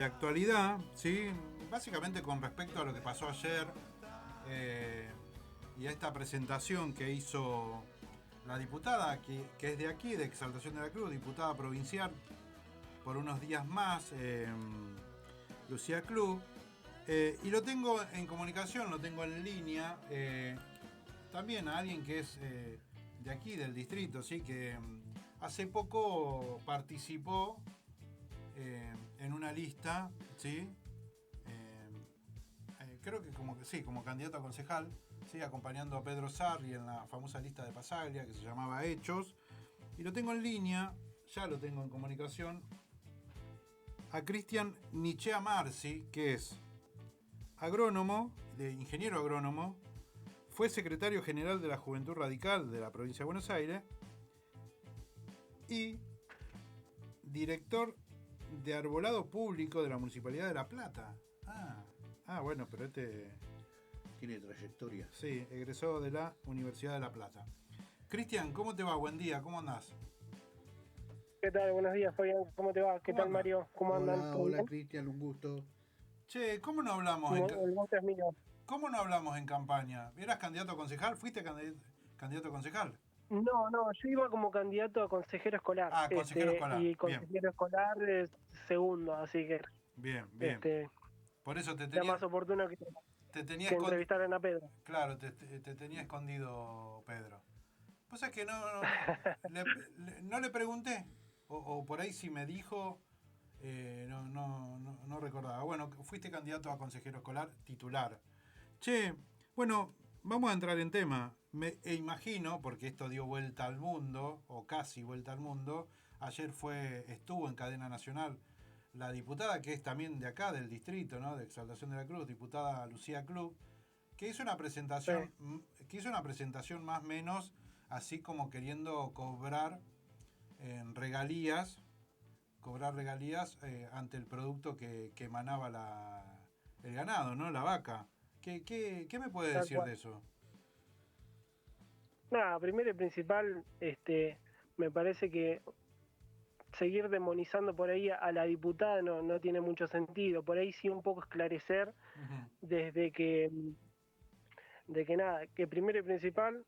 De actualidad, ¿sí? Básicamente con respecto a lo que pasó ayer y a esta presentación que hizo la diputada, que es de aquí, de Exaltación de la Cruz, diputada provincial, por unos días más, Lucía Club. Y lo tengo en comunicación, lo tengo en línea, también a alguien que es de aquí, del distrito, ¿sí? Que hace poco participó en una lista, ¿sí? Creo que sí, como candidato a concejal, ¿sí? Acompañando a Pedro Sarri en la famosa lista de Pasaglia que se llamaba Hechos. Y lo tengo en línea, ya lo tengo en comunicación, a Cristian Nichea Marci, que es agrónomo, ingeniero agrónomo, fue secretario general de la Juventud Radical de la provincia de Buenos Aires y director de arbolado público de la Municipalidad de La Plata. Bueno, pero Tiene trayectoria. sí, egresó de la Universidad de La Plata. Cristian, ¿cómo te va? Buen día, ¿cómo andás? ¿Qué tal? Buenos días, Fabián. ¿Cómo te va? ¿Qué ¿Cómo tal, andás? Mario? ¿Cómo andan? Hola, ¿Todo hola bien? Cristian, un gusto. Che, ¿cómo no hablamos El gusto es mío. ¿cómo no hablamos en campaña? ¿Eras candidato a concejal? ¿Fuiste candidato a concejal? No, yo iba como candidato a consejero escolar, Ah, consejero escolar. y Bien, consejero escolar es segundo, así que bien, bien. este, Por eso era más oportuno te tenía que entrevistaran a Pedro. Claro, te tenía escondido Pedro. Pues es que no le pregunté. O por ahí si me dijo, no recordaba. Bueno, fuiste candidato a consejero escolar titular. Che, bueno, vamos a entrar en tema. Imagino, porque esto dio vuelta al mundo, o casi vuelta al mundo, ayer estuvo en cadena nacional la diputada que es también de acá, del distrito, ¿no? De Exaltación de la Cruz, diputada Lucía Club, que hizo una Sí, presentación, más o menos así como queriendo en regalías, cobrar regalías ante el producto que emanaba el ganado, ¿no? La vaca. ¿Qué me puede tal decir cual. de eso? Nada, primero y principal, me parece que seguir demonizando por ahí a la diputada no tiene mucho sentido. Por ahí sí un poco esclarecer Ujú. desde que nada, que primero y principal,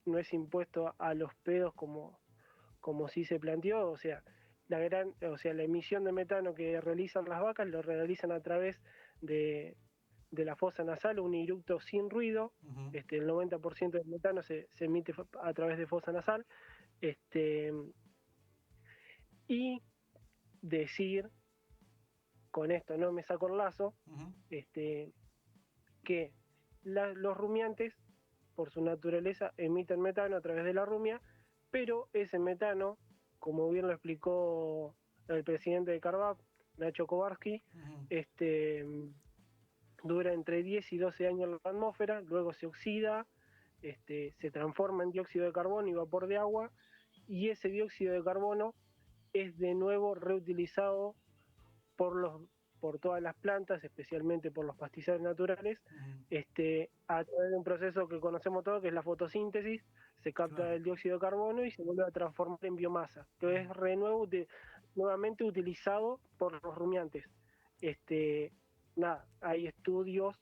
no es impuesto a los pedos como sí se planteó, o sea, la emisión de metano que realizan las vacas lo realizan a través de la fosa nasal, un iructo sin ruido. Ujú. El 90% del metano se emite a través de fosa nasal. Este, y decir, con esto no me saco el lazo, Ujú. este, que los rumiantes, por su naturaleza, emiten metano a través de la rumia, pero ese metano, como bien lo explicó el presidente de Carvap, Nacho Kowarski, Ujú. este, dura entre 10 y 12 años en la atmósfera, luego se oxida, se transforma en dióxido de carbono y vapor de agua, y ese dióxido de carbono es de nuevo reutilizado por por todas las plantas, especialmente por los pastizales naturales, Ujú. a través de un proceso que conocemos todos, que es la fotosíntesis. Se capta Claro. el dióxido de carbono y se vuelve a transformar en biomasa, que es nuevamente utilizado por los rumiantes. Nada, hay estudios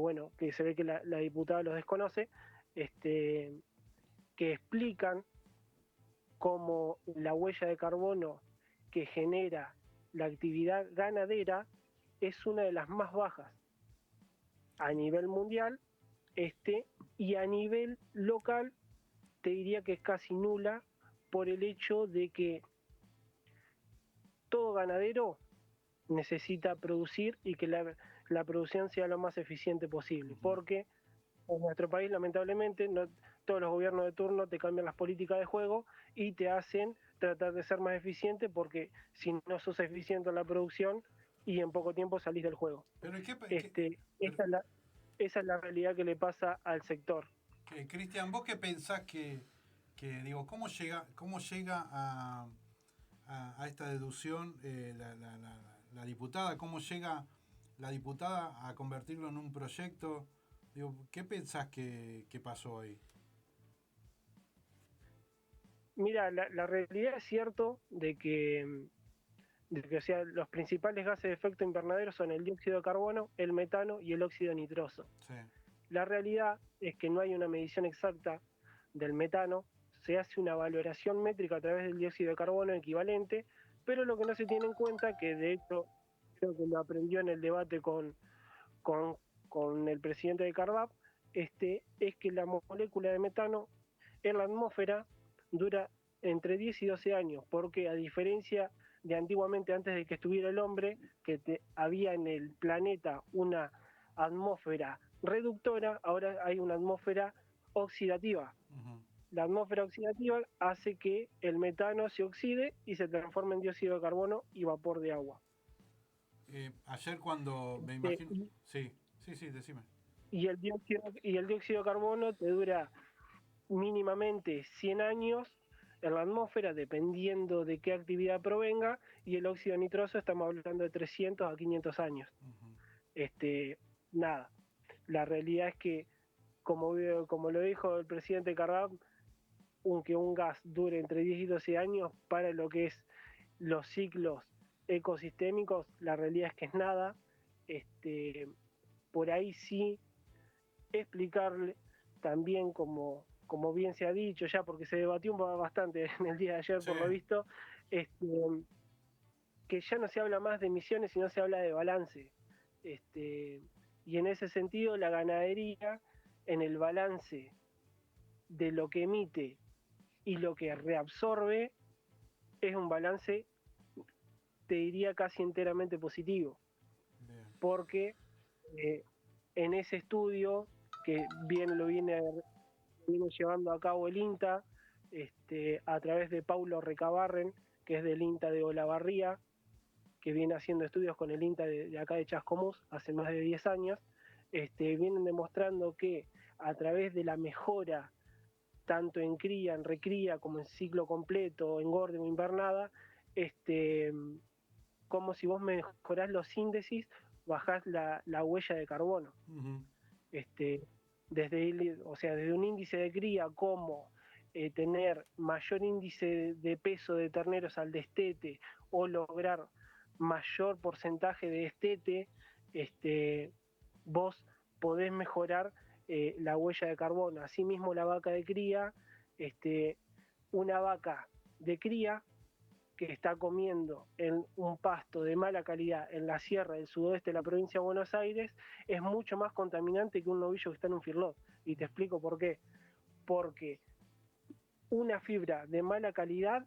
bueno, que se ve que la diputada los desconoce, que explican cómo la huella de carbono que genera la actividad ganadera es una de las más bajas a nivel mundial, y a nivel local te diría que es casi nula, por el hecho de que todo ganadero necesita producir y que la producción sea lo más eficiente posible, Ujú. porque en nuestro país, lamentablemente, no todos los gobiernos de turno te cambian las políticas de juego y te hacen tratar de ser más eficiente, porque si no sos eficiente en la producción y en poco tiempo salís del juego. Pero, Este, pero, esa, es la, esa es la realidad que le pasa al sector. Cristian, ¿vos qué pensás digo, cómo llega a esta deducción la diputada? ¿Cómo llega la diputada a convertirlo en un proyecto? Digo, ¿qué pensás que pasó ahí? Mira, la realidad es cierto de que de que, o sea, los principales gases de efecto invernadero son el dióxido de carbono, el metano y el óxido nitroso. Sí. La realidad es que no hay una medición exacta del metano, se hace una valoración métrica a través del dióxido de carbono equivalente, pero lo que no se tiene en cuenta, que de hecho creo que lo aprendió en el debate con, con el presidente de Cardap, es que la molécula de metano en la atmósfera dura entre 10 y 12 años, porque a diferencia de antiguamente, antes de que estuviera el hombre, que había en el planeta una atmósfera reductora, ahora hay una atmósfera oxidativa. Ujú. La atmósfera oxidativa hace que el metano se oxide y se transforme en dióxido de carbono y vapor de agua. Ayer cuando me imagino... Sí, sí, sí, decime. Y el dióxido de carbono te dura mínimamente 100 años en la atmósfera, dependiendo de qué actividad provenga, y el óxido nitroso estamos hablando de 300 a 500 años. Uh-huh. Nada, la realidad es que, como lo dijo el presidente Cardap, que un gas dure entre 10 y 12 años para lo que es los ciclos ecosistémicos, la realidad es que es nada. Por ahí sí explicarle también, como bien se ha dicho ya, porque se debatió bastante en el día de ayer, Sí. por lo visto, que ya no se habla más de emisiones, sino se habla de balance. Y en ese sentido, la ganadería, en el balance de lo que emite y lo que reabsorbe, es un balance, te diría, casi enteramente positivo. Bien. Porque en ese estudio, que lo viene llevando a cabo el INTA, a través de Paulo Recabarren, que es del INTA de Olavarría, que viene haciendo estudios con el INTA de acá de Chascomús hace más de 10 años, vienen demostrando que a través de la mejora, tanto en cría, en recría, como en ciclo completo, engorde o invernada, como si vos mejorás los índices, bajás la huella de carbono. Uh-huh. Desde un índice de cría como tener mayor índice de peso de terneros al destete, o lograr mayor porcentaje de destete, vos podés mejorar la huella de carbono. Asimismo, la vaca de cría, una vaca de cría que está comiendo en un pasto de mala calidad en la sierra del sudoeste de la provincia de Buenos Aires, es mucho más contaminante que un novillo que está en un firlot. Y te explico por qué. Porque una fibra de mala calidad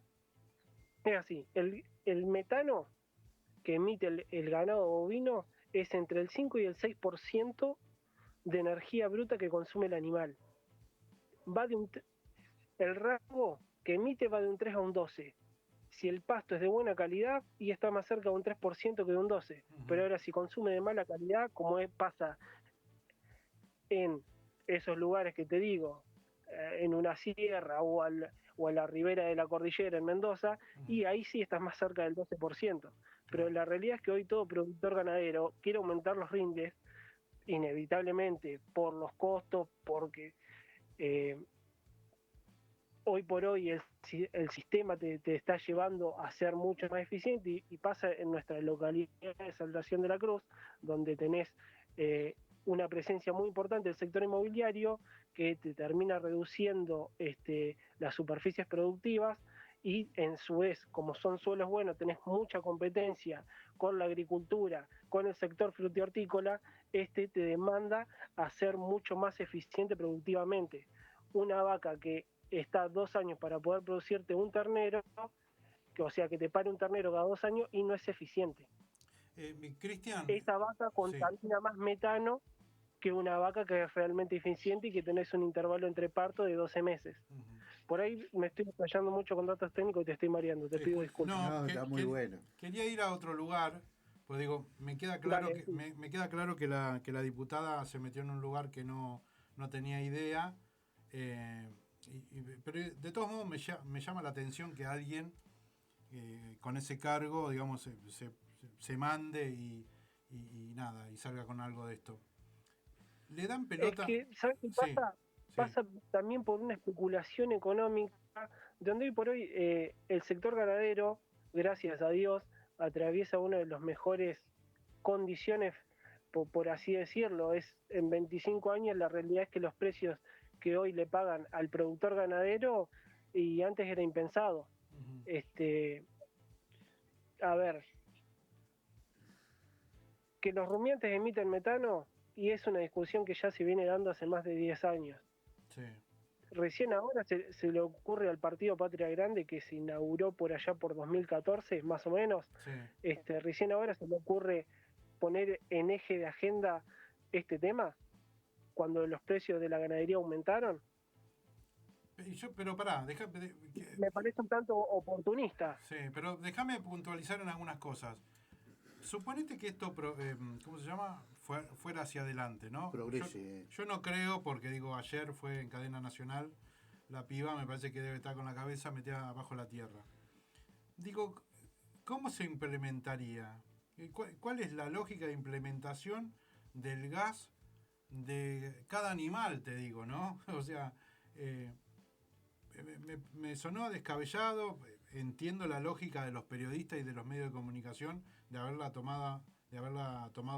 es así. El metano que emite el ganado bovino es entre el 5 y el 6% de energía bruta que consume el animal. El rango que emite va de un 3 a un 12. Si el pasto es de buena calidad, y está más cerca de un 3% que de un 12%. Uh-huh. Pero ahora, si consume de mala calidad, como pasa en esos lugares que te digo, en una sierra o a la ribera de la cordillera en Mendoza, uh-huh, y ahí sí estás más cerca del 12%. Pero la realidad es que hoy todo productor ganadero quiere aumentar los rindes, inevitablemente, por los costos, porque hoy por hoy el sistema te está llevando a ser mucho más eficiente, y pasa en nuestra localidad de Saltación de la Cruz, donde tenés una presencia muy importante del sector inmobiliario, que te termina reduciendo las superficies productivas, y en su vez, como son suelos buenos, tenés mucha competencia con la agricultura, con el sector frutihortícola, te demanda a ser mucho más eficiente productivamente. Una vaca que está 2 años para poder producirte un ternero, o sea, que te pare un ternero cada 2 años, y no es eficiente. Cristian, esa vaca contamina más metano que una vaca que es realmente eficiente y que tenés un intervalo entre parto de 12 meses. Uh-huh. Por ahí me estoy fallando mucho con datos técnicos y te estoy mareando, te pido disculpas. No, está muy bueno. Quería ir a otro lugar, pues digo, me queda claro Dale, que me queda claro que la diputada se metió en un lugar que no tenía idea, pero de todos modos me llama la atención que alguien con ese cargo, digamos, se mande y nada, y salga con algo de esto. ¿Le dan pelota? Es que, ¿sabes qué pasa? Sí. Pasa también por una especulación económica, donde hoy por hoy el sector ganadero, gracias a Dios, atraviesa una de las mejores condiciones, por así decirlo. En 25 años la realidad es que los precios que hoy le pagan al productor ganadero y antes era impensado. A ver, que los rumiantes emiten metano, y es una discusión que ya se viene dando hace más de 10 años. Sí. Recién ahora se le ocurre al Partido Patria Grande, que se inauguró por allá por 2014, más o menos, Sí. recién ahora se le ocurre poner en eje de agenda este tema, cuando los precios de la ganadería aumentaron. Pero pará, Me parece un tanto oportunista. Sí, pero déjame puntualizar en algunas cosas. Suponete que esto, ¿cómo se llama? Fuera hacia adelante, ¿no? Progrese. Yo no creo, porque digo, ayer fue en cadena nacional, la piba me parece que debe estar con la cabeza metida abajo la tierra. Digo, ¿cómo se implementaría? ¿Cuál es la lógica de implementación del gas de cada animal, te digo, ¿no? O sea, me sonó descabellado. Entiendo la lógica de los periodistas y de los medios de comunicación de haberla tomado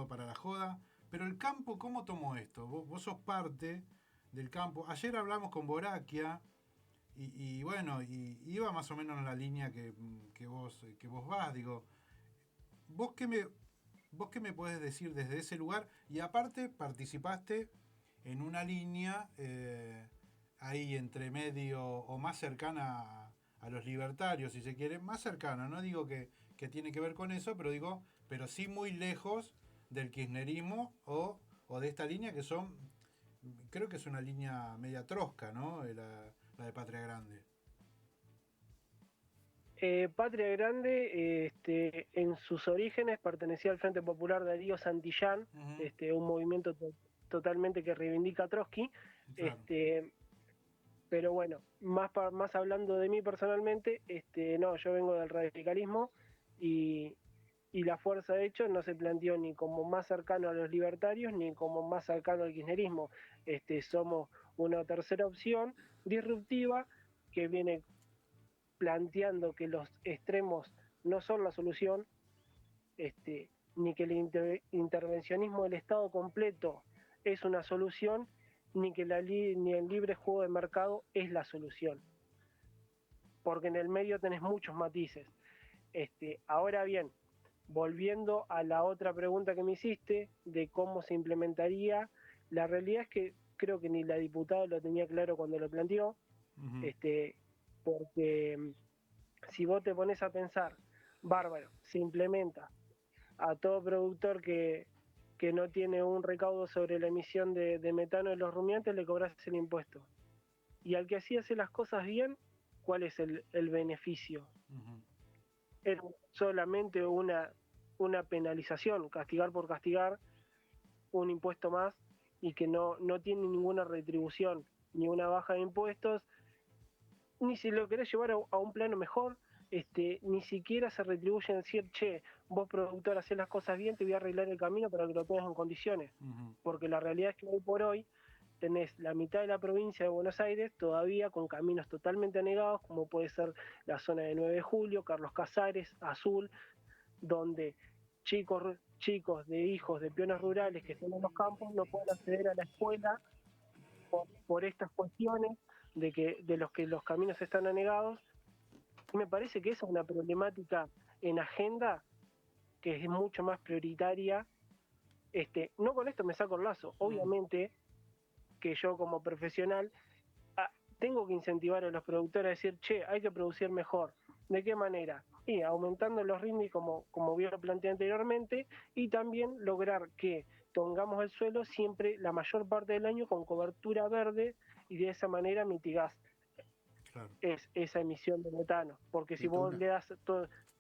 para la joda, pero el campo, ¿cómo tomó esto? Vos sos parte del campo. Ayer hablamos con Boraquia y bueno, y iba más o menos en la línea que vos vas. Digo, ¿vos qué me podés decir desde ese lugar? Y aparte participaste en una línea ahí entre medio o más cercana a los libertarios, si se quiere, más cercana. No digo que tiene que ver con eso, pero sí muy lejos del kirchnerismo o de esta línea que creo que es una línea media trosca, ¿no? La de Patria Grande. Patria Grande, en sus orígenes pertenecía al Frente Popular de Darío Santillán, Uh-huh. un movimiento totalmente que reivindica a Trotsky. Claro. Pero bueno, más hablando de mí personalmente, no, yo vengo del radicalismo y la fuerza de hecho no se planteó ni como más cercano a los libertarios ni como más cercano al kirchnerismo. Somos una tercera opción disruptiva que viene planteando que los extremos no son la solución, ni que el intervencionismo del Estado completo es una solución, ni que ni el libre juego de mercado es la solución, porque en el medio tenés muchos matices. Ahora bien, volviendo a la otra pregunta que me hiciste de cómo se implementaría, la realidad es que creo que ni la diputada lo tenía claro cuando lo planteó. Uh-huh. Porque si vos te pones a pensar, bárbaro, se implementa a todo productor que no tiene un recaudo sobre la emisión de metano de los rumiantes, le cobras el impuesto. Y al que así hace las cosas bien, ¿cuál es el beneficio? Uh-huh. Es solamente una penalización, castigar por castigar, un impuesto más, y que no tiene ninguna retribución, ni una baja de impuestos, ni si lo querés llevar a un plano mejor, ni siquiera se retribuye en decir, che, vos productor hacés las cosas bien, te voy a arreglar el camino para que lo tengas en condiciones. Uh-huh. Porque la realidad es que hoy por hoy tenés la mitad de la provincia de Buenos Aires todavía con caminos totalmente anegados, como puede ser la zona de 9 de Julio, Carlos Casares, Azul, donde chicos de hijos de peones rurales que están en los campos no pueden acceder a la escuela por estas cuestiones de los que los caminos están anegados. Y me parece que esa es una problemática en agenda que es mucho más prioritaria. No con esto me saco el lazo, obviamente que yo como profesional tengo que incentivar a los productores a decir, che, hay que producir mejor. ¿De qué manera? Y aumentando los ritmos como bien lo planteé anteriormente, y también lograr que tengamos el suelo siempre la mayor parte del año con cobertura verde, y de esa manera mitigás esa emisión de metano. Porque si vos le das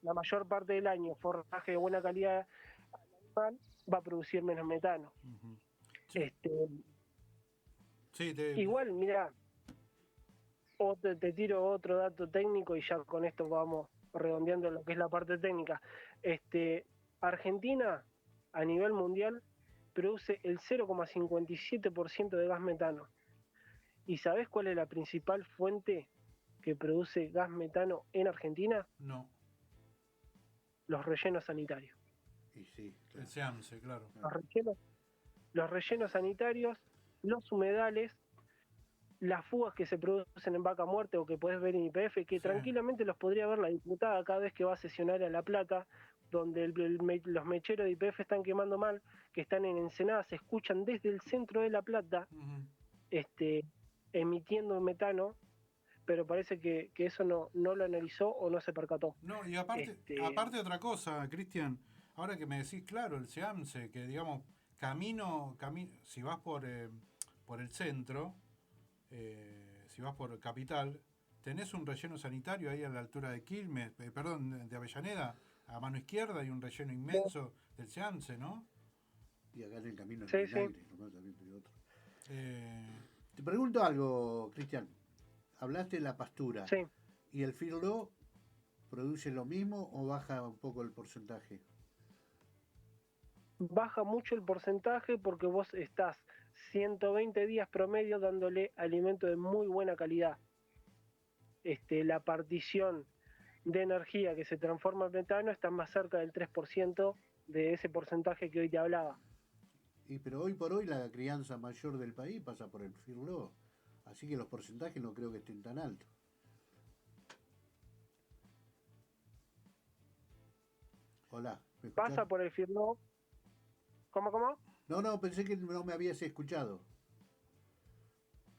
la mayor parte del año forraje de buena calidad al animal, va a producir menos metano. Uh-huh. Sí. Igual, mira, te tiro otro dato técnico y ya con esto vamos redondeando lo que es la parte técnica. Argentina, a nivel mundial, produce el 0,57% de gas metano. ¿Y sabés cuál es la principal fuente que produce gas metano en Argentina? No. los rellenos sanitarios. Y sí, El claro. SEAMSE, claro. Los rellenos sanitarios, los humedales, las fugas que se producen en Vaca Muerta o que podés ver en YPF, que Sí. tranquilamente los podría ver la diputada cada vez que va a sesionar a La Plata, donde los mecheros de YPF están quemando mal, que están en Ensenada, se escuchan desde el centro de La Plata, Ujú. emitiendo metano, pero parece que eso no lo analizó o no se percató. No, y aparte otra cosa, Cristian, ahora que me decís, claro, el SEAMSE, que digamos, si vas por el centro, si vas por Capital, tenés un relleno sanitario ahí a la altura de Quilmes, perdón, de Avellaneda, a mano izquierda hay un relleno inmenso del SEAMSE, ¿no? Y acá en el camino Sí, en el sí. aire, nomás también hay otro. Eh, Te pregunto algo, Cristian. Hablaste de la pastura. Sí. ¿Y el Firlo produce lo mismo o baja un poco el porcentaje? Baja mucho el porcentaje porque vos estás 120 días promedio dándole alimento de muy buena calidad. La partición de energía que se transforma en metano está más cerca del 3% de ese porcentaje que hoy te hablaba. Pero hoy por hoy la crianza mayor del país pasa por el Firlo. Así que los porcentajes no creo que estén tan altos. Hola, ¿me escuchás? Pasa por el Firlo. ¿Cómo? No, pensé que no me habías escuchado.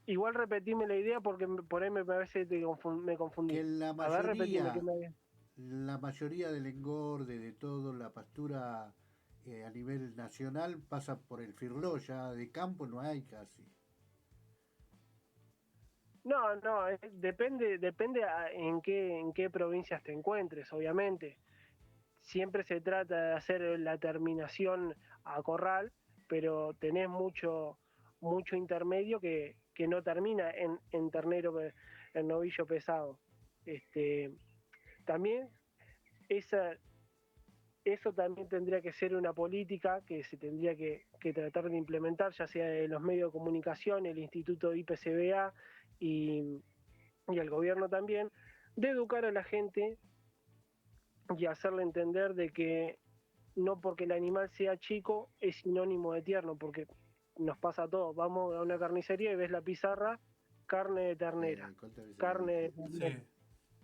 Igual repetime la idea porque por ahí a veces me confundí. Que A ver, repetime que me había... la mayoría del engorde, de todo, la pastura a nivel nacional pasa por el Firlo, ya de campo no hay casi. No, depende en qué provincias te encuentres, obviamente. Siempre se trata de hacer la terminación a corral, pero tenés mucho intermedio que no termina en ternero, en novillo pesado. También eso también tendría que ser una política que se tendría que tratar de implementar, ya sea de los medios de comunicación, el Instituto IPCBA y el gobierno también, de educar a la gente y hacerle entender de que no porque el animal sea chico es sinónimo de tierno, porque nos pasa a todos. Vamos a una carnicería y ves la pizarra, carne de ternera, ¿Cuántas veces carne de sí, ternera,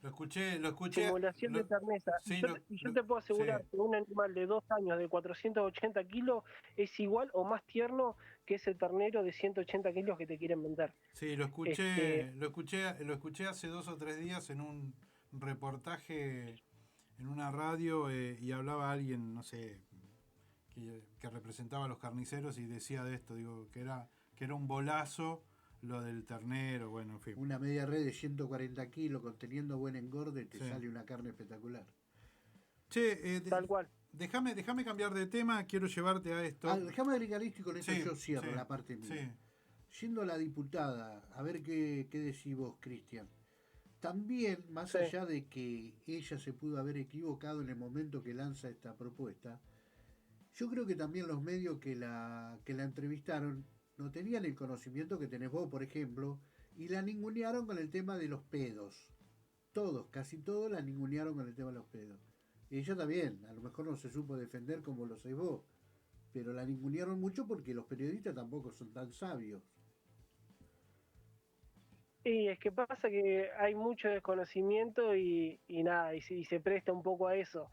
lo escuché, simulación de terneza. sí, Y yo te puedo asegurar sí. que un animal de 2 años de 480 kilos es igual o más tierno que ese ternero de 180 kilos que te quieren vender. Sí, lo escuché hace 2 o 3 días en un reportaje en una radio y hablaba alguien, no sé, que representaba a los carniceros y decía de esto, digo, que era un bolazo lo del ternero, bueno, en fin. Una media red de 140 kilos conteniendo buen engorde te Sí. sale una carne espectacular. Che, Tal cual. déjame cambiar de tema, quiero llevarte a esto. Déjame agregar esto y con esto Sí, yo cierro sí, la parte mía. Sí. Yendo a la diputada, a ver qué decís vos, Cristian. También, más Sí. allá de que ella se pudo haber equivocado en el momento que lanza esta propuesta, yo creo que también los medios que la entrevistaron no tenían el conocimiento que tenés vos, por ejemplo, y la ningunearon con el tema de los pedos. Todos, casi todos la ningunearon con el tema de los pedos. Y ella también, a lo mejor no se supo defender como lo sois vos, pero la ningunearon mucho porque los periodistas tampoco son tan sabios. Y es que pasa que hay mucho desconocimiento y nada, y se presta un poco a eso.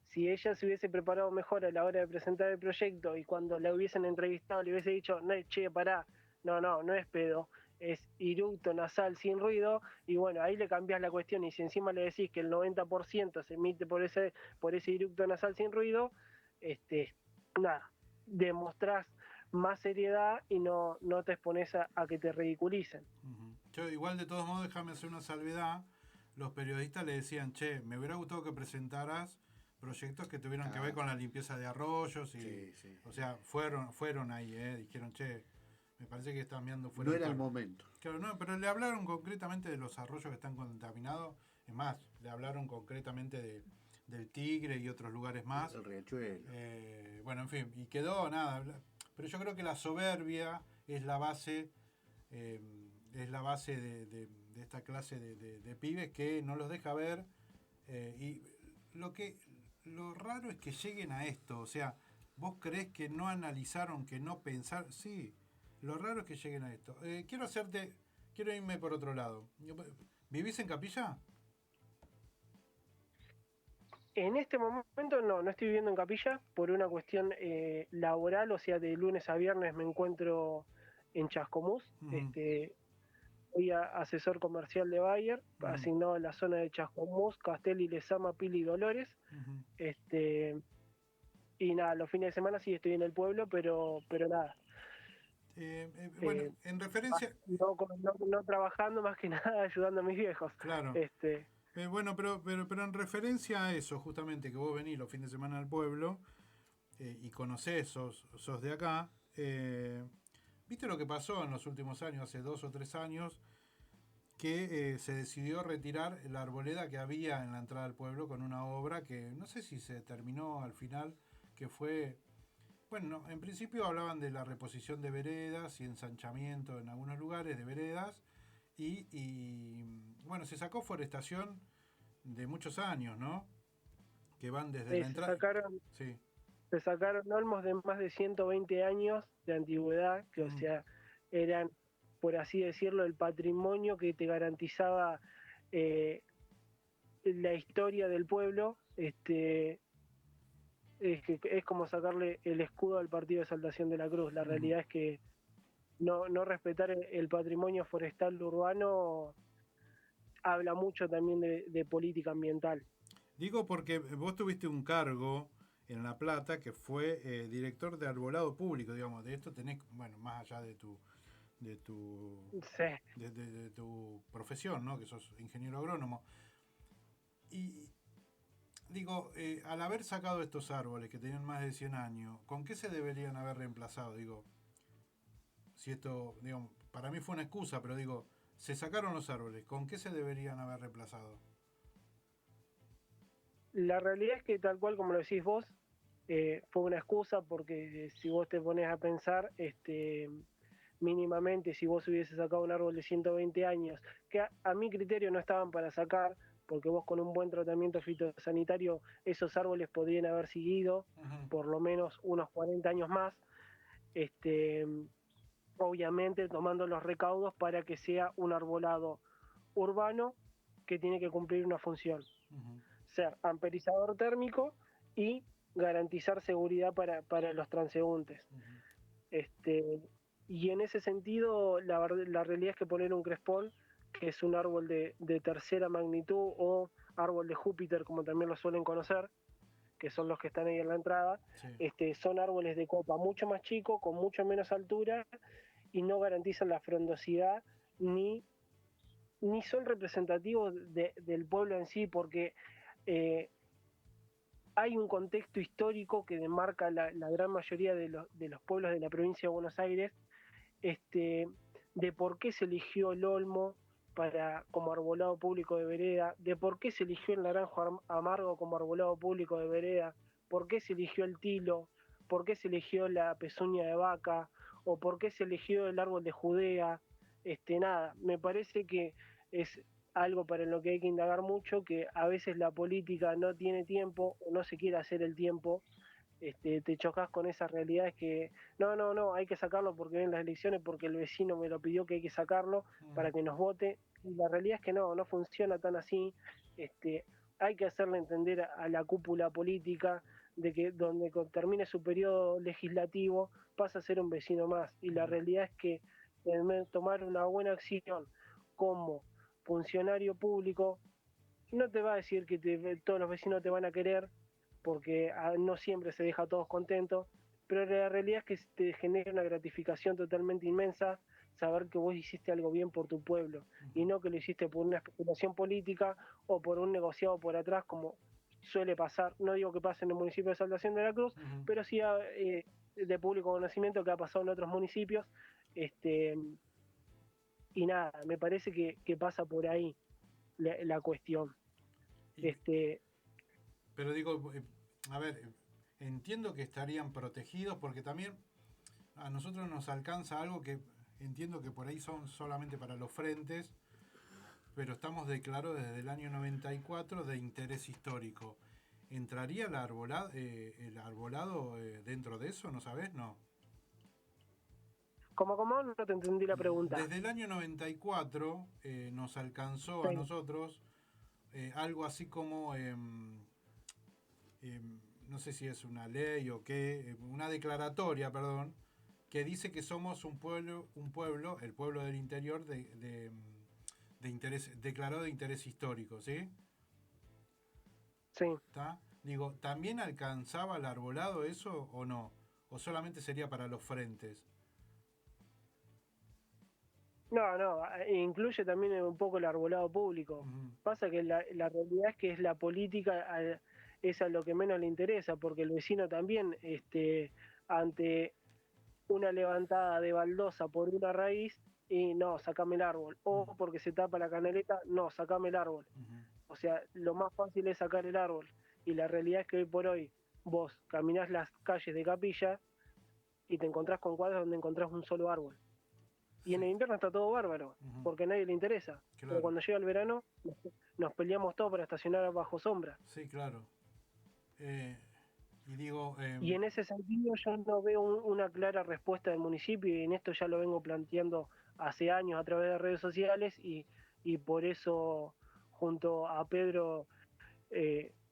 Si ella se hubiese preparado mejor a la hora de presentar el proyecto y cuando la hubiesen entrevistado le hubiese dicho, no, che, pará, no es pedo, es iructo nasal sin ruido, y bueno, ahí le cambias la cuestión, y si encima le decís que el 90% se emite por ese iructo nasal sin ruido, nada, demostrás más seriedad y no te expones a que te ridiculicen. Uh-huh. Yo igual de todos modos déjame hacer una salvedad. Los periodistas le decían, che, me hubiera gustado que presentaras proyectos que tuvieran que ver con la limpieza de arroyos y, Sí. o sea, fueron ahí, dijeron, che, me parece que están mirando fuera. No era el momento. Claro, no, pero le hablaron concretamente de los arroyos que están contaminados. Es más, le hablaron concretamente del Tigre y otros lugares más. El Riachuelo. Bueno, en fin, y quedó nada. Pero yo creo que la soberbia es la base de esta clase de pibes que no los deja ver. Y lo que lo raro es que lleguen a esto. O sea, ¿vos creés que no analizaron, que no pensaron? Sí, lo raro es que lleguen a esto. Quiero irme por otro lado. ¿Vivís en Capilla? En este momento no estoy viviendo en Capilla por una cuestión laboral, o sea, de lunes a viernes me encuentro en Chascomús. Uh-huh. Soy asesor comercial de Bayer, Uh-huh. asignado a la zona de Chascomús, Castelli, Lezama, Pili y Dolores. Uh-huh. Y nada, los fines de semana sí estoy en el pueblo, pero nada. Bueno, Eh, en referencia... no trabajando, más que nada ayudando a mis viejos. Claro. Bueno, pero en referencia a eso, justamente, que vos venís los fines de semana al pueblo y conocés, sos de acá, ¿viste lo que pasó en los últimos años, hace 2 o 3 años, que se decidió retirar la arboleda que había en la entrada al pueblo con una obra que no sé si se terminó al final, que fue... Bueno, en principio hablaban de la reposición de veredas y ensanchamiento en algunos lugares de veredas bueno, se sacó forestación de muchos años, ¿no? Que van desde la entrada... Sí. Se sacaron olmos de más de 120 años de antigüedad, que o sea, eran, por así decirlo, el patrimonio que te garantizaba la historia del pueblo. Es como sacarle el escudo al partido de Exaltación de la Cruz. La realidad es que no respetar el patrimonio forestal urbano habla mucho también de política ambiental. Digo porque vos tuviste un cargo en La Plata que fue director de arbolado público, digamos. De esto tenés, bueno, más allá de tu Sí. de tu profesión, ¿no? Que sos ingeniero agrónomo. Y digo, al haber sacado estos árboles que tenían más de 100 años, ¿con qué se deberían haber reemplazado? Digo, si esto, digamos, para mí fue una excusa, pero digo, se sacaron los árboles, ¿con qué se deberían haber reemplazado? La realidad es que tal cual como lo decís vos, fue una excusa porque si vos te pones a pensar, mínimamente si vos hubieses sacado un árbol de 120 años, que a mi criterio no estaban para sacar, porque vos con un buen tratamiento fitosanitario esos árboles podrían haber seguido por lo menos unos 40 años más, obviamente tomando los recaudos para que sea un arbolado urbano que tiene que cumplir una función. Ser amperizador térmico y garantizar seguridad para los transeúntes. Y en ese sentido, la realidad es que poner un crespón, que es un árbol de tercera magnitud, o árbol de Júpiter, como también lo suelen conocer, que son los que están ahí en la entrada, sí. Son árboles de copa mucho más chicos, con mucho menos altura, y no garantizan la frondosidad ni son representativos del pueblo en sí, porque hay un contexto histórico que demarca la gran mayoría de los pueblos de la provincia de Buenos Aires, de por qué se eligió el olmo como arbolado público de vereda, de por qué se eligió el naranjo amargo como arbolado público de vereda, por qué se eligió el tilo, por qué se eligió la pezuña de vaca, o por qué se eligió el árbol de Judea. Nada, me parece que es algo para lo que hay que indagar mucho, que a veces la política no tiene tiempo o no se quiere hacer el tiempo. Te chocas con esas realidades que no, hay que sacarlo porque ven las elecciones, porque el vecino me lo pidió que hay que sacarlo para que nos vote, y la realidad es que no funciona tan así. Hay que hacerle entender a la cúpula política de que donde termine su periodo legislativo pasa a ser un vecino más, y la realidad es que tomar una buena acción como funcionario público no te va a decir que todos los vecinos te van a querer, porque no siempre se deja a todos contentos, pero la realidad es que te genera una gratificación totalmente inmensa saber que vos hiciste algo bien por tu pueblo, y no que lo hiciste por una especulación política o por un negociado por atrás, como suele pasar. No digo que pase en el municipio de Saltación de la Cruz, pero sí de público conocimiento que ha pasado en otros municipios. Y nada, me parece que pasa por ahí la cuestión. Pero digo, a ver, entiendo que estarían protegidos porque también a nosotros nos alcanza algo que entiendo que por ahí son solamente para los frentes, pero estamos declarados desde el año 94 de interés histórico. ¿entraría el arbolado dentro de eso? ¿No sabés? No. ¿Cómo? No te entendí la pregunta. Desde el año 94 nos alcanzó a nosotros algo así como, no sé si es una ley o qué, una declaratoria, perdón, que dice que somos un pueblo, el pueblo del interior de interés, declarado de interés histórico, ¿sí? Sí. ¿Está? Digo, ¿también alcanzaba el arbolado eso o no? ¿O solamente sería para los frentes? No, incluye también un poco el arbolado público. Uh-huh. Pasa que la realidad es que es la política, es a lo que menos le interesa, porque el vecino también, ante una levantada de baldosa por una raíz, y no, sacame el árbol. O porque se tapa la canaleta, no, sacame el árbol. Uh-huh. O sea, lo más fácil es sacar el árbol. Y la realidad es que hoy por hoy vos caminás las calles de Capilla y te encontrás con cuadras donde encontrás un solo árbol. Y en el invierno está todo bárbaro, Uh-huh. porque a nadie le interesa. Claro. Pero cuando llega el verano, nos peleamos todos para estacionar bajo sombra. Sí, claro. Y digo... Y en ese sentido yo no veo una clara respuesta del municipio, y en esto ya lo vengo planteando hace años a través de redes sociales, y por eso junto a Pedro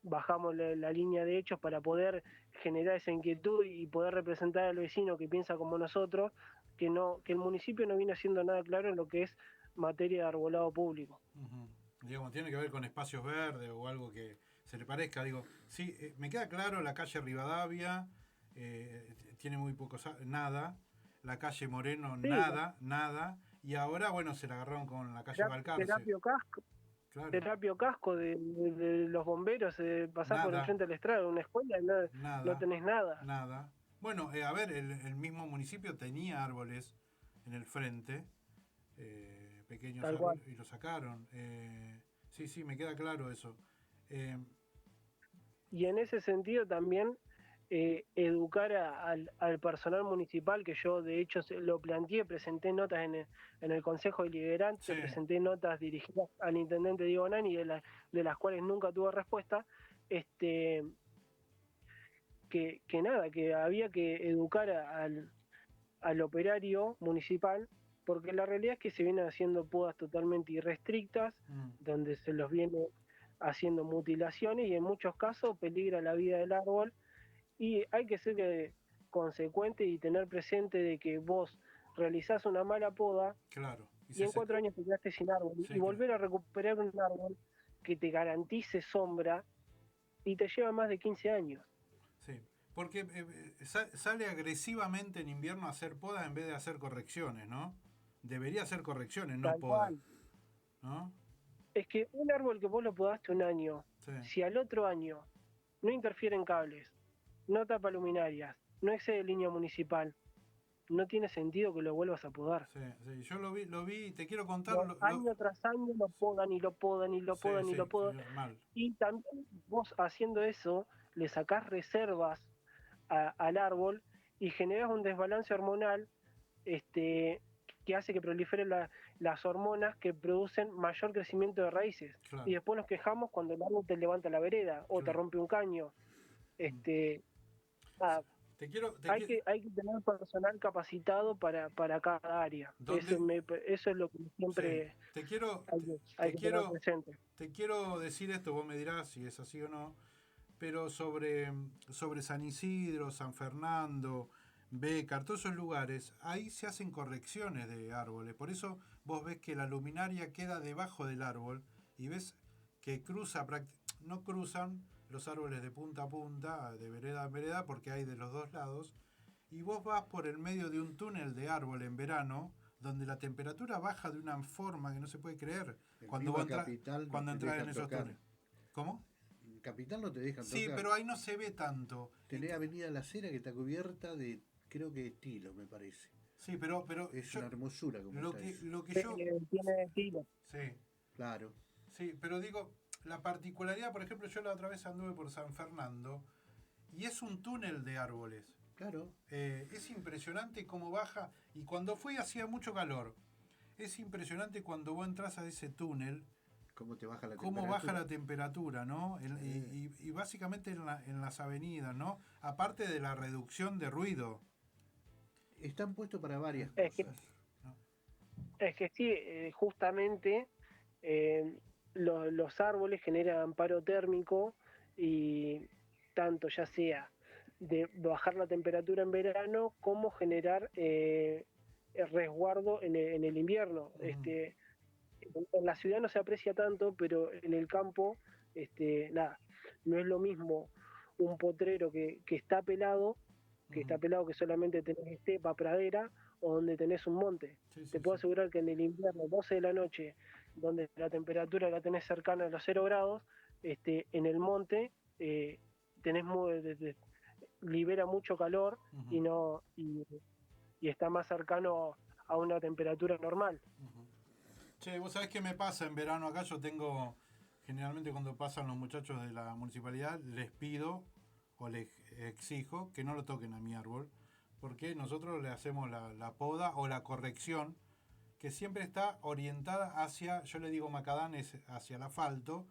bajamos la línea de hechos para poder generar esa inquietud y poder representar al vecino que piensa como nosotros, que el municipio no viene haciendo nada claro en lo que es materia de arbolado público. Uh-huh. Digamos, tiene que ver con espacios verdes o algo que se le parezca. Digo, sí, me queda claro, la calle Rivadavia tiene muy poco, nada. La calle Moreno, sí, nada. Y ahora, bueno, se la agarraron con la calle Balcarce. Terapio Casco. Claro. Terapio Casco de los bomberos, pasás por enfrente del estrado, una escuela, no tenés nada. Nada. Bueno, a ver, el mismo municipio tenía árboles en el frente, pequeños árboles, y lo sacaron. Sí, me queda claro eso. Y en ese sentido también educar al personal municipal, que yo de hecho lo planteé, presenté notas en el Consejo Deliberante, sí. Presenté notas dirigidas al intendente Diego Nani, de las cuales nunca tuve respuesta, que había que educar al operario municipal, porque la realidad es que se vienen haciendo podas totalmente irrestrictas, donde se los viene haciendo mutilaciones, y en muchos casos peligra la vida del árbol, y hay que ser consecuente y tener presente de que vos realizás una mala poda, claro, y en 4 años te quedaste sin árbol, sí, y volver a recuperar un árbol que te garantice sombra, y te lleva más de 15 años. Sí, porque sale agresivamente en invierno a hacer podas en vez de hacer correcciones, ¿no? Debería hacer correcciones, no podas, ¿no? Es que un árbol que vos lo podaste un año, sí, si al otro año no interfieren cables, no tapa luminarias, no excede línea municipal, no tiene sentido que lo vuelvas a podar. Sí, yo lo vi y te quiero contar... año tras año lo podan y lo podan y lo podan y lo podan. Y también vos haciendo eso le sacás reservas al árbol y generás un desbalance hormonal que hace que proliferen las hormonas que producen mayor crecimiento de raíces. Claro. Y después nos quejamos cuando el árbol te levanta la vereda o te rompe un caño. Hay que tener personal capacitado para cada área. Eso es lo que siempre te quiero presente. Te quiero decir esto, vos me dirás si es así o no, pero sobre San Isidro, San Fernando, Bécar, todos esos lugares, ahí se hacen correcciones de árboles. Por eso vos ves que la luminaria queda debajo del árbol y ves que no cruzan los árboles de punta a punta, de vereda a vereda, porque hay de los dos lados, y vos vas por el medio de un túnel de árbol en verano, donde la temperatura baja de una forma que no se puede creer cuando entras en esos túneles. ¿Cómo? En Capital no te dejan tocar. Sí, pero ahí no se ve tanto. Tenés Avenida La Cera que está cubierta de, creo que estilo, me parece. Sí, pero es una hermosura como lo está que, eso. Lo que yo... Tiene estilo. Sí. Claro. Sí, pero digo, la particularidad, por ejemplo, yo la otra vez anduve por San Fernando y es un túnel de árboles. Claro. Es impresionante cómo baja, y cuando fui hacía mucho calor. Es impresionante cuando vos entras a ese túnel, ¿Cómo te baja la cómo temperatura? baja la temperatura, ¿no? Y básicamente en las avenidas, ¿no? Aparte de la reducción de ruido. Están puestos para varias Es que, cosas. ¿No? es que sí, justamente eh, los árboles generan paro térmico y tanto ya sea de bajar la temperatura en verano como generar el resguardo en el invierno. Ujú, En la ciudad no se aprecia tanto, pero en el campo, nada, no es lo mismo un potrero que ujú. está pelado que solamente tenés estepa, pradera, o donde tenés un monte. Sí, Te sí, puedo sí. asegurar que en el invierno, 12 de la noche, donde la temperatura la tenés cercana a los 0 grados, en el monte eh, tenés libera mucho calor Ujú, y no y está más cercano a una temperatura normal. ujú. Che, vos sabés qué me pasa en verano acá. Yo tengo, generalmente cuando pasan los muchachos de la municipalidad, les pido o les exijo que no lo toquen a mi árbol, porque nosotros le hacemos la poda o la corrección, que siempre está orientada hacia, yo le digo macadanes, hacia el asfalto,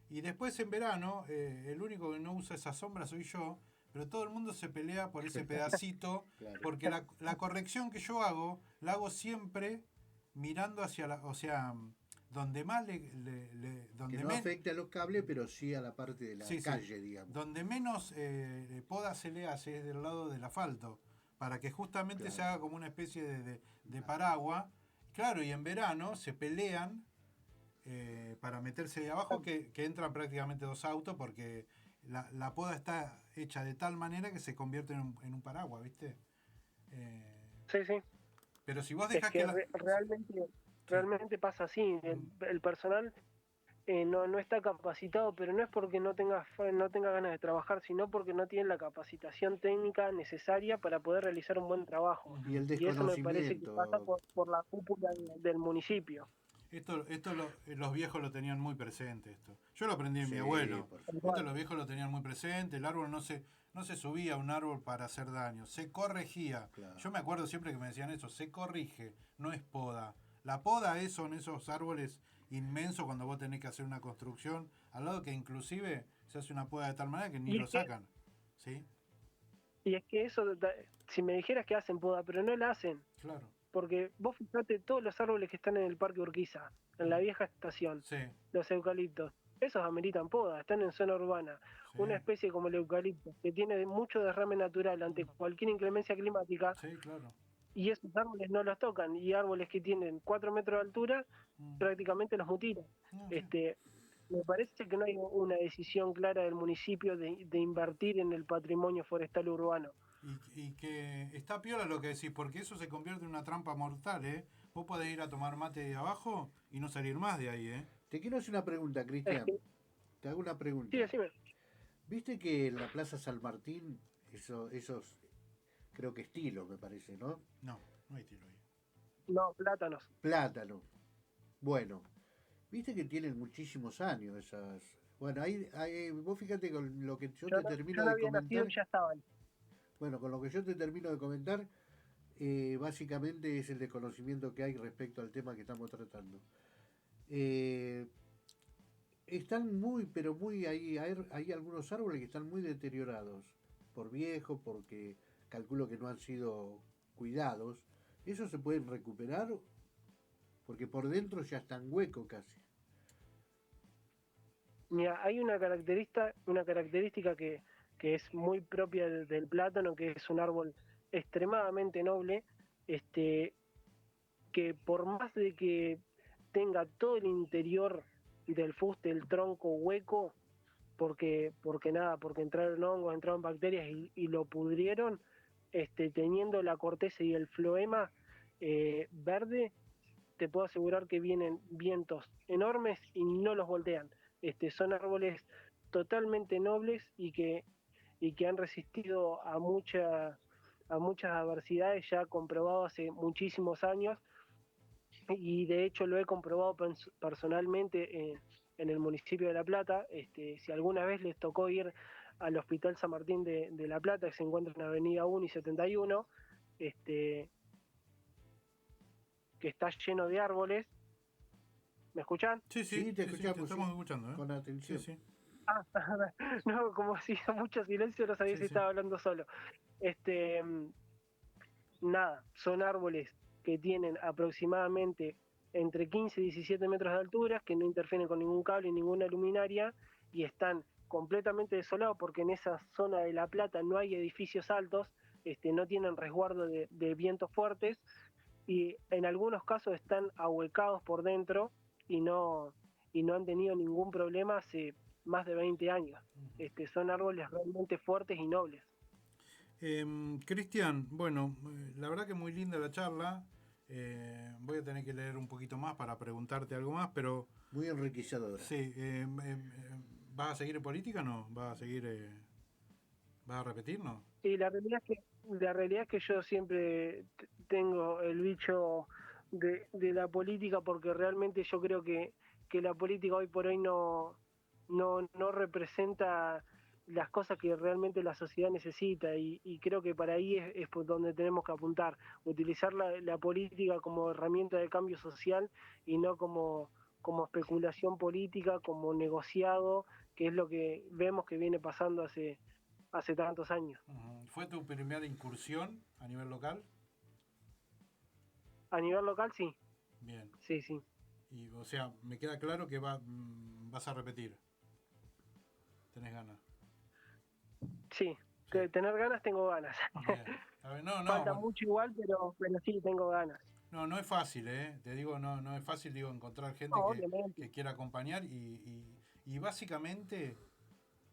y después en verano, el único que no usa esa sombra soy yo, pero todo el mundo se pelea por ese pedacito, Claro. porque la corrección que yo hago, la hago siempre mirando hacia la, o sea, donde más Que donde no afecte a los cables, pero sí a la parte de la sí, sí, calle, digamos. donde menos poda se le hace es del lado del asfalto, para que justamente se Claro. haga como una especie de paraguas. Claro, y en verano se pelean para meterse ahí abajo, que entran prácticamente dos autos, porque la poda está hecha de tal manera que se convierte en un paraguas, ¿viste? Eh, Sí, sí. pero si vos Es dejás que que la... Sí. realmente pasa así. Mm, El personal no está capacitado, pero no es porque no tenga ganas de trabajar, sino porque no tiene la capacitación técnica necesaria para poder realizar un buen trabajo. Y ujú. el Y eso me parece que pasa desconocimiento, por la cúpula del municipio. Los viejos lo tenían muy presente esto. Yo lo aprendí en mi sí, abuelo. por Esto supuesto. los viejos lo tenían muy presente. El árbol no se subía a un árbol para hacer daño, se corregía. Claro. Yo me acuerdo siempre que me decían eso, se corrige, no es poda. La poda son esos árboles inmensos cuando vos tenés que hacer una construcción, al lado que inclusive se hace una poda de tal manera que ni Y lo es que, sacan. ¿Sí? y es que eso, si me dijeras que hacen poda, pero no la hacen, Claro. porque vos fijate todos los árboles que están en el Parque Urquiza, en la Mm. vieja estación, Sí, los eucaliptos, esos ameritan poda, están en zona urbana. sí. Una especie como el eucalipto, que tiene mucho derrame natural ante Mm. cualquier inclemencia climática, Sí, claro. y esos árboles no los tocan, y árboles que tienen 4 metros de altura Mm. prácticamente los mutilan. No, sí. Este, Me parece que no hay una decisión clara del municipio de invertir en el patrimonio forestal urbano. Y que está piola lo que decís, porque eso se convierte en una trampa mortal, ¿eh? Vos podés ir a tomar mate de abajo y no salir más de ahí, ¿eh? Te quiero hacer una pregunta, Es Cristian. que, Te hago una sí, pregunta. decime. ¿Viste que en la Plaza San Martín, esos, creo que estilos, me parece, ¿no? No, no hay tiro ahí. No, plátanos. Plátano. Bueno, viste que tienen muchísimos años esas. Bueno, vos fíjate con lo que yo te termino Yo no de había nacido comentar. y ya estaban. Bueno, con lo que yo te termino de comentar, básicamente es el desconocimiento que hay respecto al tema que estamos tratando. Eh, Están muy, pero muy ahí, hay algunos árboles que están muy deteriorados por viejo, porque calculo que no han sido cuidados. ¿Esos se pueden recuperar? Porque por dentro ya están huecos casi. Mira, hay una característica que es muy propia del plátano, que es un árbol extremadamente noble, este, que por más de que tenga todo el interior del fuste, el tronco hueco, porque entraron hongos, entraron bacterias y lo pudrieron, teniendo la corteza y el floema verde, te puedo asegurar que vienen vientos enormes y no los voltean. Son árboles totalmente nobles y que han resistido a muchas adversidades ya comprobado hace muchísimos años, y de hecho lo he comprobado personalmente en el municipio de La Plata. Si alguna vez les tocó ir al Hospital San Martín de La Plata, que se encuentra en Avenida 1 y 71, este, que está lleno de árboles, ¿Me escuchan? Sí, Sí, te escuchamos, te estamos sí, escuchando, ¿eh? con Sí, atención. sí, Ah, no, como hacía mucho silencio, no sabía sí, si sí. estaba hablando solo. Este, nada, son árboles que tienen aproximadamente entre 15 y 17 metros de altura, que no interfieren con ningún cable y ninguna luminaria, y están completamente desolados porque en esa zona de La Plata no hay edificios altos, no tienen resguardo de vientos fuertes, y en algunos casos están ahuecados por dentro y no, y no han tenido ningún problema hace más de 20 años. Son árboles realmente fuertes y nobles. Cristian, bueno, la verdad que muy linda la charla. Voy a tener que leer un poquito más para preguntarte algo más, pero Muy enriquecedora. sí, ¿vas a seguir en política o no? ¿Vas a seguir, vas a repetir, no? Y la realidad es que yo siempre tengo el bicho de la política porque realmente yo creo que la política hoy por hoy no representa las cosas que realmente la sociedad necesita y creo que para ahí es por donde tenemos que apuntar, utilizar la política como herramienta de cambio social y no como especulación política, como negociado, que es lo que vemos que viene pasando hace tantos años. ¿Fue tu primera incursión a nivel local? A nivel local, sí, Bien. sí, sí. Y, o sea, me queda claro que vas a repetir. Tenés ganas. Sí, Sí. tener ganas tengo ganas. Bien. A ver, no, Falta bueno, mucho igual, pero sí, tengo ganas. no es fácil, ¿eh? Te digo, no es fácil, digo, encontrar gente No, obviamente. que quiera acompañar y básicamente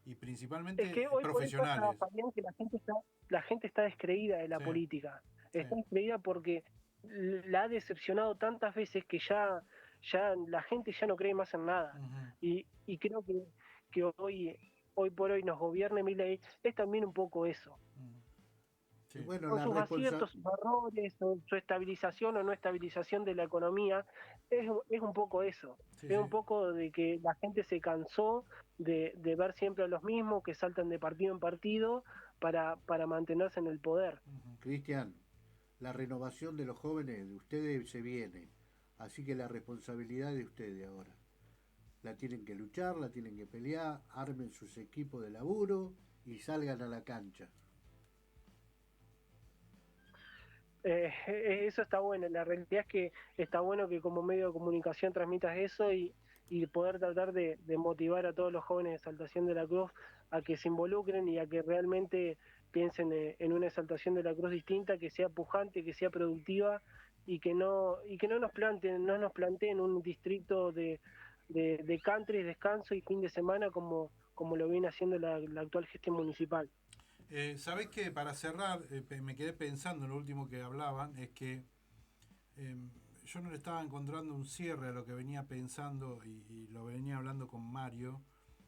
y Es principalmente que hoy por hoy pasa, profesionales. Fabián, que la gente está descreída de la Sí, política. sí. Está descreída porque la ha decepcionado tantas veces que ya la gente ya no cree más en nada. Ujú, Y creo que hoy por hoy nos gobierne Milei es también un poco eso. ujú. Y Sí, bueno, Con sus aciertos, sus errores, su estabilización o no estabilización de la economía, es un poco eso. sí, Es sí. un poco de que la gente se cansó de ver siempre a los mismos que saltan de partido en partido para mantenerse en el poder. Ujú. Cristian, la renovación de los jóvenes de ustedes se viene, así que la responsabilidad de ustedes ahora. La tienen que luchar, la tienen que pelear, armen sus equipos de laburo y salgan a la cancha. Eso está bueno. La realidad es que está bueno que como medio de comunicación transmitas eso y poder tratar de motivar a todos los jóvenes de Exaltación de la Cruz a que se involucren y a que realmente piensen en una Exaltación de la Cruz distinta, que sea pujante, que sea productiva y que no nos planteen un distrito de country, descanso y fin de semana como lo viene haciendo la actual gestión municipal. ¿Sabés qué? Para cerrar, me quedé pensando en lo último que hablaban, es que eh, yo no le estaba encontrando un cierre a lo que venía pensando y lo venía hablando con Mario,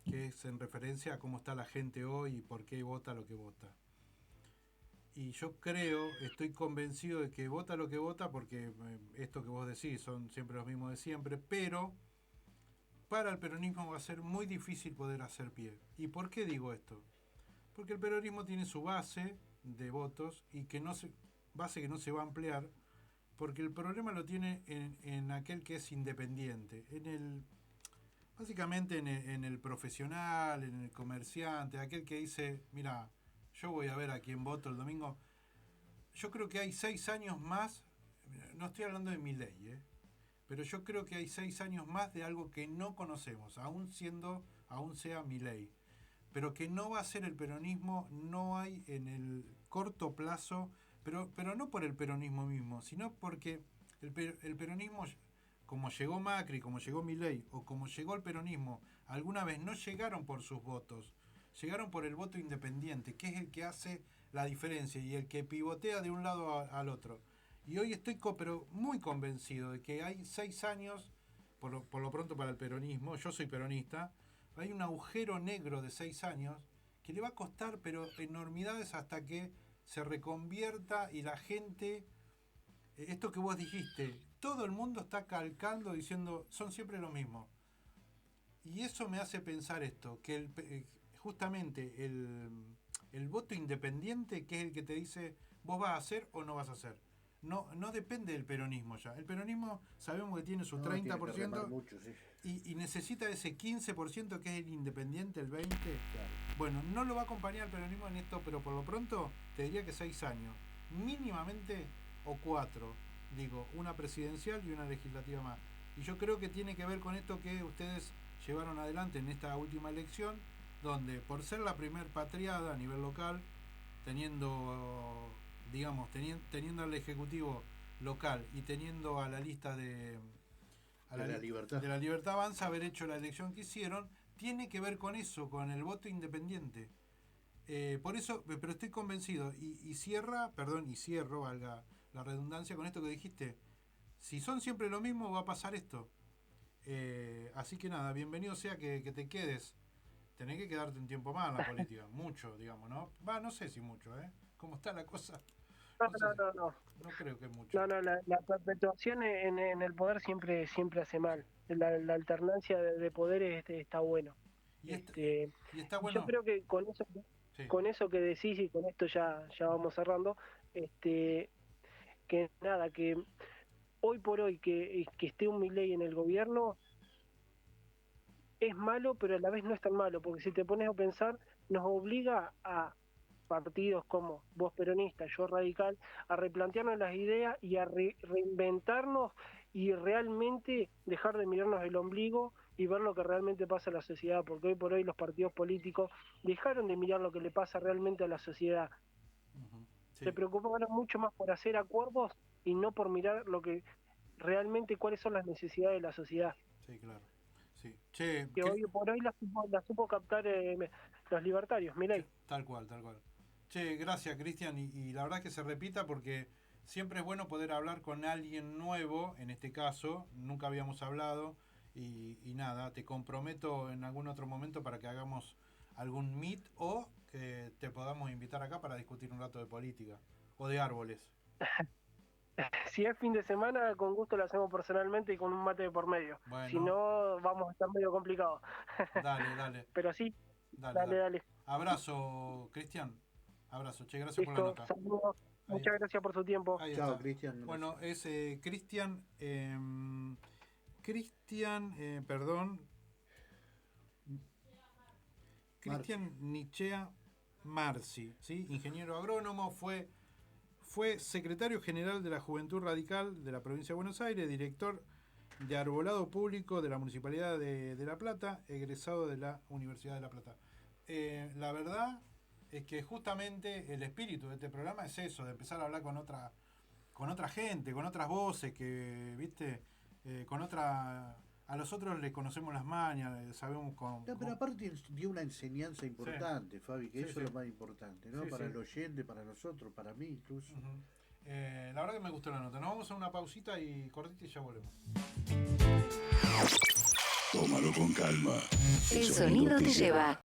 que es en referencia a cómo está la gente hoy y por qué vota lo que vota. Y yo creo, estoy convencido de que vota lo que vota porque esto que vos decís son siempre los mismos de siempre, pero para el peronismo va a ser muy difícil poder hacer pie. ¿Y por qué digo esto? Porque el peronismo tiene su base de votos y que no se, base que no se va a ampliar, porque el problema lo tiene en aquel que es independiente, básicamente en el profesional, en el comerciante, aquel que dice, mira, yo voy a ver a quién voto el domingo. Yo creo que hay 6 años más, no estoy hablando de mi ley, pero yo creo que hay 6 años más de algo que no conocemos, aún sea mi ley, pero que no va a ser el peronismo, no hay en el corto plazo, pero no por el peronismo mismo, sino porque el peronismo, como llegó Macri, como llegó Milei, o como llegó el peronismo, alguna vez no llegaron por sus votos, llegaron por el voto independiente, que es el que hace la diferencia y el que pivotea de un lado al otro. Y hoy estoy pero muy convencido de que hay 6 años, por lo pronto para el peronismo, yo soy peronista, hay un agujero negro de 6 años que le va a costar, pero enormidades hasta que se reconvierta y la gente, esto que vos dijiste, todo el mundo está calcando diciendo, son siempre lo mismo. Y eso me hace pensar esto, que justamente el voto independiente, que es el que te dice, vos vas a hacer o no vas a hacer. no depende del peronismo ya. El peronismo sabemos que tiene su No, 30% tiene que remar mucho, sí. y necesita ese 15% que es el independiente, el 20%. Claro. Bueno, no lo va a acompañar el peronismo en esto, pero por lo pronto te diría que 6 años. Mínimamente, o 4. Digo, una presidencial y una legislativa más. Y yo creo que tiene que ver con esto que ustedes llevaron adelante en esta última elección, donde por ser la primer patriada a nivel local, teniendo, digamos, teniendo al Ejecutivo local y teniendo a la lista de la Libertad Avanza, haber hecho la elección que hicieron, tiene que ver con eso, con el voto independiente. Por eso, pero estoy convencido, y cierro, valga la redundancia, con esto que dijiste. Si son siempre lo mismo, va a pasar esto. Así que nada, bienvenido sea que te quedes. Tenés que quedarte un tiempo más en la política, mucho, digamos, ¿no? No sé si mucho, ¿eh? ¿Cómo está la cosa? No. No creo que mucho. No, la perpetuación en el poder siempre hace mal. La alternancia de poderes está bueno. Y está bueno. Yo creo que con eso, sí. Con eso que decís, y con esto ya vamos cerrando, que nada, que hoy por hoy que esté un Milei en el gobierno es malo, pero a la vez no es tan malo, porque si te pones a pensar, nos obliga a partidos como vos peronista, yo radical, a replantearnos las ideas y a reinventarnos y realmente dejar de mirarnos el ombligo y ver lo que realmente pasa a la sociedad, porque hoy por hoy los partidos políticos dejaron de mirar lo que le pasa realmente a la sociedad. Uh-huh. Sí. Se preocuparon mucho más por hacer acuerdos y no por mirar lo que realmente cuáles son las necesidades de la sociedad. Sí, claro. Sí. Che, que hoy por hoy la supo captar los libertarios, Milei. Tal cual. Che, gracias, Cristian, y la verdad que se repita porque siempre es bueno poder hablar con alguien nuevo, en este caso, nunca habíamos hablado, y nada, te comprometo en algún otro momento para que hagamos algún meet o que te podamos invitar acá para discutir un rato de política o de árboles. Si es fin de semana, con gusto lo hacemos personalmente y con un mate de por medio. Bueno. Si no, vamos a estar medio complicados. Dale. Pero sí, dale. Abrazo, Cristian. Abrazo. Che, gracias. Listo, por la nota. Saludos. Muchas gracias por su tiempo. Chao, Cristian. Bueno, es Cristian. Cristian Nichea Marci, ¿sí? Ingeniero agrónomo, fue secretario general de la Juventud Radical de la provincia de Buenos Aires, director de Arbolado Público de la Municipalidad de La Plata, egresado de la Universidad de La Plata. La verdad es que justamente el espíritu de este programa es eso, de empezar a hablar con otra gente, con otras voces, que, viste, a los otros les conocemos las mañas, sabemos pero aparte dio una enseñanza importante, sí. Fabi, que eso es lo más importante, ¿no? Sí, para el oyente, para nosotros, para mí incluso. Uh-huh. La verdad que me gustó la nota. Nos vamos a una pausita y cortita y ya volvemos. Tómalo con calma. El sonido te lleva.